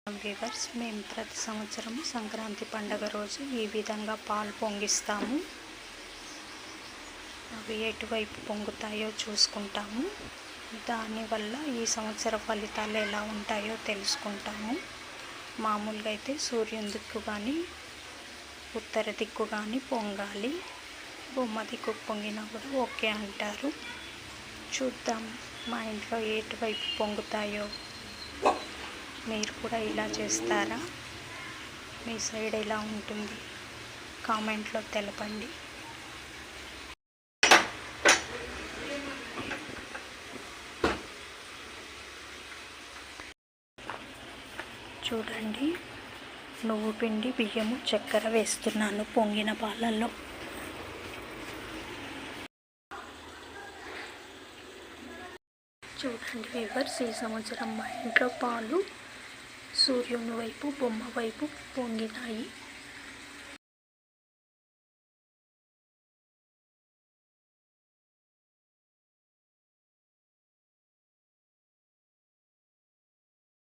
Weavers, మేము ప్రతి సంవత్సరం సంక్రాంతి పండుగ రోజు ఈ విధంగా పాలు పొంగిస్తాము. అవి ఎటువైపు పొంగుతాయో చూసుకుంటాము. దానివల్ల ఈ సంవత్సర ఫలితాలు ఎలా ఉంటాయో తెలుసుకుంటాము. మామూలుగా అయితే సూర్యుని దిక్కు కానీ ఉత్తర దిక్కు కానీ పొంగాలి. బొమ్మ దిక్కు పొంగినా కూడా ఓకే అంటారు. చూద్దాం మా ఇంట్లో ఎటువైపు పొంగుతాయో. మీరు కూడా ఇలా చేస్తారా? మీ సైడ్ ఎలా ఉంటుంది? కామెంట్లో తెలపండి. చూడండి, నువ్వు పిండి, బియ్యము, చక్కెర వేస్తున్నాను పొంగిన పాలల్లో. చూడండి వీవర్స్, ఈ సంవత్సరం మా ఇంట్లో పాలు సూర్యుని వైపు, బొమ్మ వైపు పొంగినాయి.